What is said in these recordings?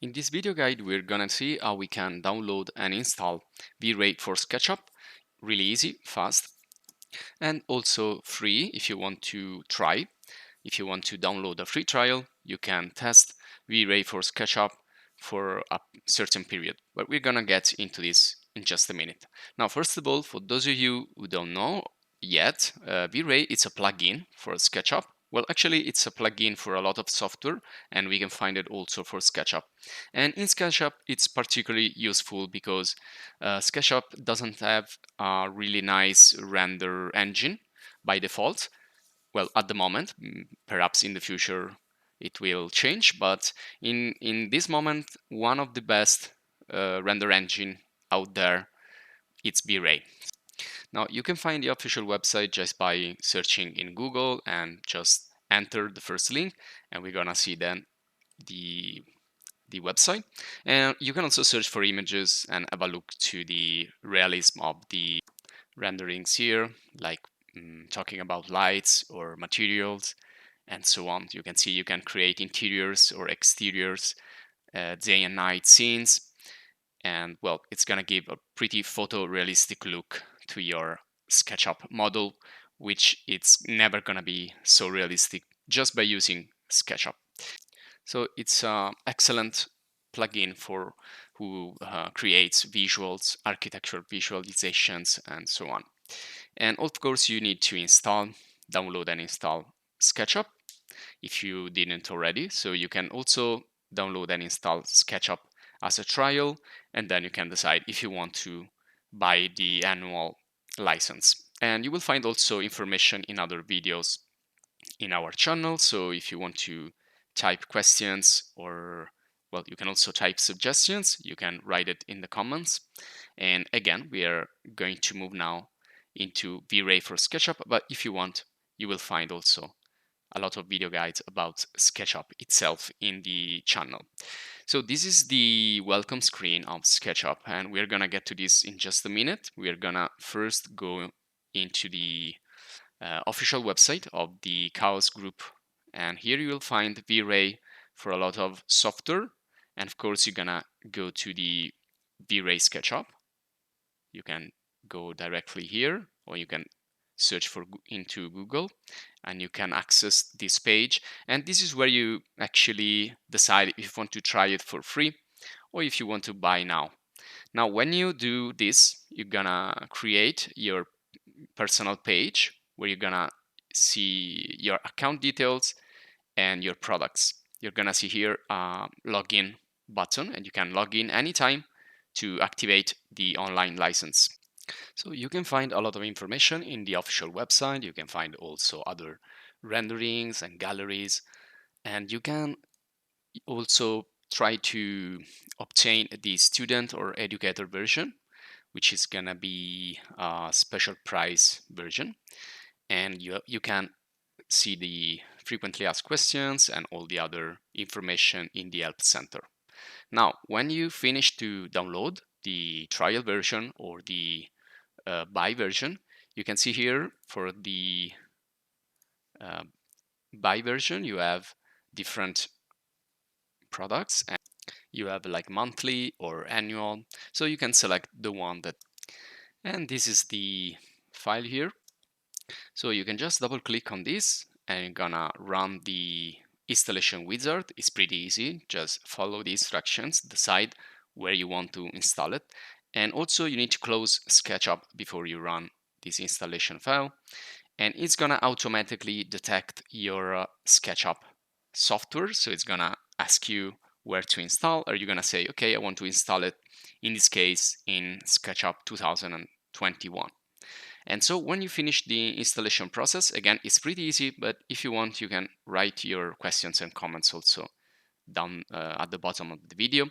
In this video guide, we're gonna see how we can download and install Vray for Sketchup. Really easy, fast, and also free if you want to try. If you want to download a free trial, you can test Vray for Sketchup for a certain period. But we're gonna get into this in just a minute. Now, first of all, for those of you who don't know yet, Vray is a plugin for Sketchup. Well, actually, it's a plugin for a lot of software, and we can find it also for Sketchup. And in Sketchup, it's particularly useful because Sketchup doesn't have a really nice render engine by default. Well, at the moment, perhaps in the future it will change, but in this moment, one of the best render engine out there, it's Vray. Now you can find the official website just by searching in Google and just enter the first link, and we're gonna see then the website. And you can also search for images and have a look to the realism of the renderings here, like talking about lights or materials and so on. You can see you can create interiors or exteriors, day and night scenes, and well, it's gonna give a pretty photorealistic look to your SketchUp model, which it's never gonna be so realistic just by using SketchUp. So it's an excellent plugin for who creates visuals, architectural visualizations, and so on. And of course, you need to download and install SketchUp if you didn't already. So you can also download and install SketchUp as a trial, and then you can decide if you want to buy the annual license. And you will find also information in other videos in our channel. So if you want to type questions, or well, you can also type suggestions, you can write it in the comments. And again, we are going to move now into Vray for SketchUp, but if you want, you will find also a lot of video guides about SketchUp itself in the channel. So this is the welcome screen of SketchUp, and we're gonna get to this in just a minute. We're gonna first go into the official website of the Chaos group, and here you will find Vray for a lot of software, and of course you're gonna go to the Vray SketchUp. You can go directly here, or you can search for into Google, and you can access this page. And this is where you actually decide if you want to try it for free or if you want to buy now. Now, when you do this, you're gonna create your personal page where you're gonna see your account details and your products. You're gonna see here a login button, and you can log in anytime to activate the online license. So you can find a lot of information in the official website. You can find also other renderings and galleries, and you can also try to obtain the student or educator version, which is gonna be a special price version. And you can see the frequently asked questions and all the other information in the help center. Now, when you finish to download the trial version or the buy version, you can see here for the buy version, you have different products, and you have like monthly or annual. So you can select the one that, and this is the file here. So you can just double click on this and you're gonna run the installation wizard. It's pretty easy. Just follow the instructions, decide where you want to install it. And also you need to close SketchUp before you run this installation file. And it's gonna automatically detect your SketchUp software. So it's gonna ask you where to install. Are you gonna say, okay, I want to install it, in this case, in SketchUp 2021. And so when you finish the installation process, again, it's pretty easy, but if you want, you can write your questions and comments also down at the bottom of the video.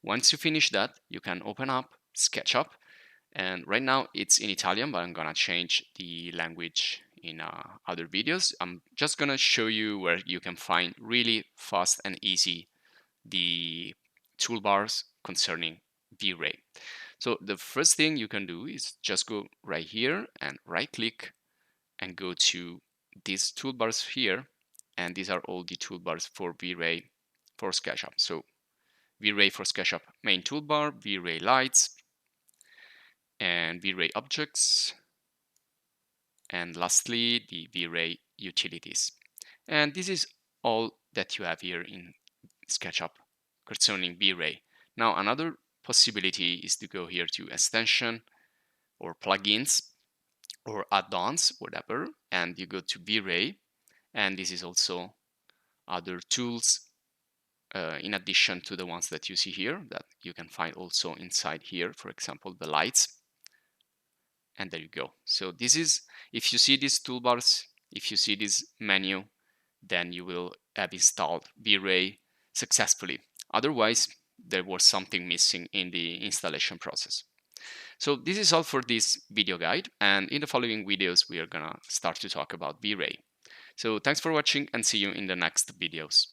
Once you finish that, you can open up SketchUp. And right now it's in Italian, but I'm gonna change the language in other videos. I'm just gonna show you where you can find really fast and easy the toolbars concerning Vray. So the first thing you can do is just go right here and right click and go to these toolbars here. And these are all the toolbars for Vray for SketchUp. So V-Ray for Sketchup main toolbar, V-Ray lights, and V-Ray objects, and lastly the V-Ray utilities. And this is all that you have here in SketchUp concerning V-Ray. Now another possibility is to go here to extension or plugins or add-ons, whatever, and you go to V-Ray, and this is also other tools in addition to the ones that you see here that you can find also inside here, for example the lights, and there you go. So this is, if you see these toolbars, if you see this menu, then you will have installed V-Ray successfully. Otherwise there was something missing in the installation process. So this is all for this video guide, and in the following videos we are gonna start to talk about V-Ray. So thanks for watching and see you in the next videos.